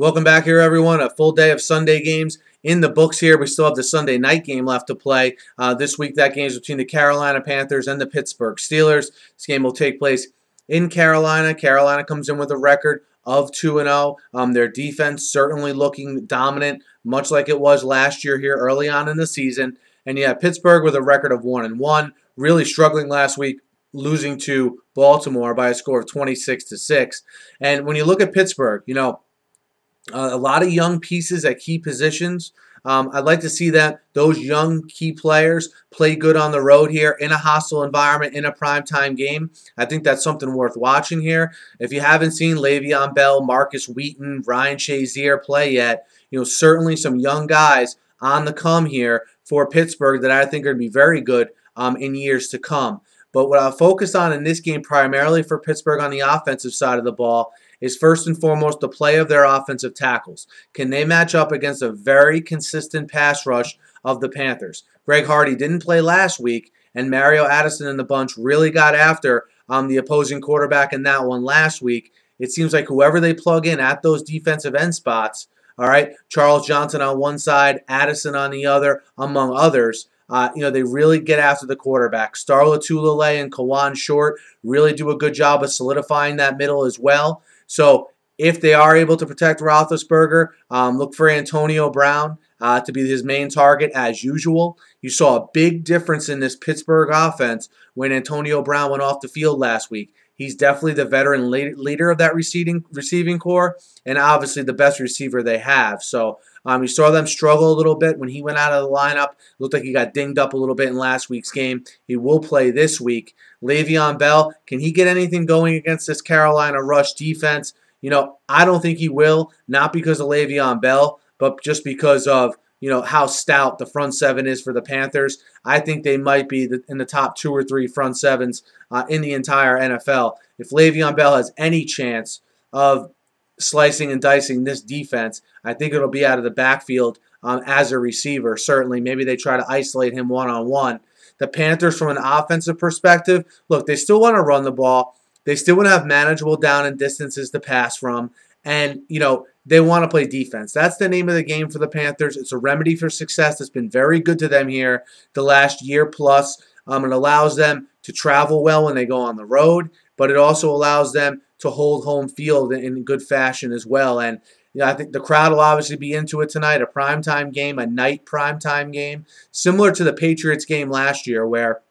Welcome back here, everyone. A full day of Sunday games in the books here. We still have the Sunday night game left to play. This week, that game is between the Carolina Panthers and the Pittsburgh Steelers. This game will take place in Carolina. Carolina comes in with a record of 2-0. Their defense certainly looking dominant, much like it was last year here early on in the season. And you have Pittsburgh with a record of 1-1, really struggling last week, losing to Baltimore by a score of 26-6. And when you look at Pittsburgh, a lot of young pieces at key positions. I'd like to see that those young key players play good on the road here in a hostile environment in a primetime game. I think that's something worth watching here. If you haven't seen Le'Veon Bell, Marcus Wheaton, Ryan Shazier play yet, certainly some young guys on the come here for Pittsburgh that I think are going to be very good in years to come. But what I'll focus on in this game primarily for Pittsburgh on the offensive side of the ball is first and foremost the play of their offensive tackles. Can they match up against a very consistent pass rush of the Panthers? Greg Hardy didn't play last week, and Mario Addison and the bunch really got after the opposing quarterback in that one last week. It seems like whoever they plug in at those defensive end spots, all right, Charles Johnson on one side, Addison on the other, among others, they really get after the quarterback. Star Lotulelei and Kawan Short really do a good job of solidifying that middle as well. So if they are able to protect Roethlisberger, look for Antonio Brown to be his main target as usual. You saw a big difference in this Pittsburgh offense when Antonio Brown went off the field last week. He's definitely the veteran leader of that receiving core and obviously the best receiver they have. So you saw them struggle a little bit when he went out of the lineup. Looked like he got dinged up a little bit in last week's game. He will play this week. Le'Veon Bell, can he get anything going against this Carolina rush defense? I don't think he will, not because of Le'Veon Bell, but just because of how stout the front seven is for the Panthers. I think they might be in the top 2 or 3 front sevens in the entire NFL. If Le'Veon Bell has any chance of slicing and dicing this defense, I think it'll be out of the backfield as a receiver, certainly. Maybe they try to isolate him one-on-one. The Panthers, from an offensive perspective, look, they still want to run the ball. They still want to have manageable down and distances to pass from. And, they want to play defense. That's the name of the game for the Panthers. It's a remedy for success that's been very good to them here the last year plus. It allows them to travel well when they go on the road, but it also allows them to hold home field in good fashion as well. And I think the crowd will obviously be into it tonight, a primetime game, a night primetime game, similar to the Patriots game last year where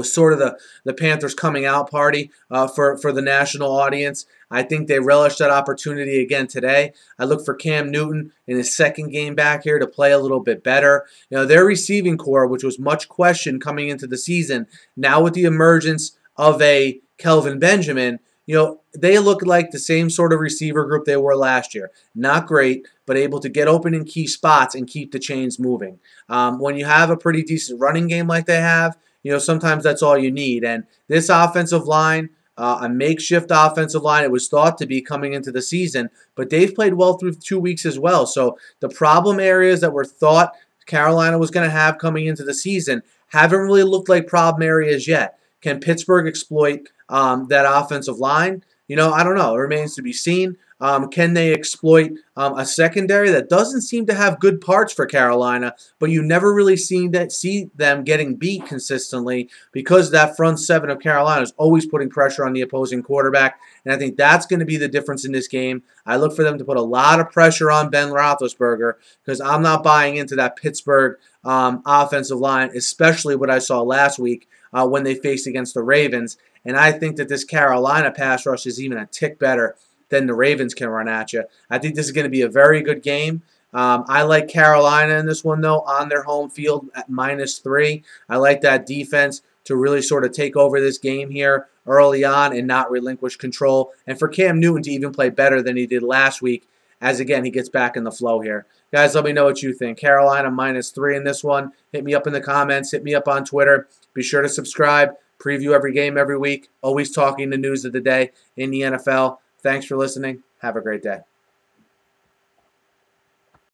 sort of the Panthers coming out party for the national audience. I think they relish that opportunity again today. I look for Cam Newton in his second game back here to play a little bit better. Their receiving core, which was much questioned coming into the season, now with the emergence of a Kelvin Benjamin, they look like the same sort of receiver group they were last year. Not great, but able to get open in key spots and keep the chains moving. When you have a pretty decent running game like they have, sometimes that's all you need. And this offensive line, a makeshift offensive line, it was thought to be coming into the season, but they've played well through 2 weeks as well. So the problem areas that were thought Carolina was going to have coming into the season haven't really looked like problem areas yet. Can Pittsburgh exploit that offensive line? I don't know. It remains to be seen. Can they exploit a secondary that doesn't seem to have good parts for Carolina, but you never really see them getting beat consistently because that front seven of Carolina is always putting pressure on the opposing quarterback, and I think that's going to be the difference in this game. I look for them to put a lot of pressure on Ben Roethlisberger because I'm not buying into that Pittsburgh offensive line, especially what I saw last week when they faced against the Ravens, and I think that this Carolina pass rush is even a tick better than the Ravens can run at you. I think this is going to be a very good game. I like Carolina in this one, though, on their home field at -3. I like that defense to really sort of take over this game here early on and not relinquish control. And for Cam Newton to even play better than he did last week as, again, he gets back in the flow here. Guys, let me know what you think. Carolina -3 in this one. Hit me up in the comments. Hit me up on Twitter. Be sure to subscribe. Preview every game every week. Always talking the news of the day in the NFL. Thanks for listening. Have a great day.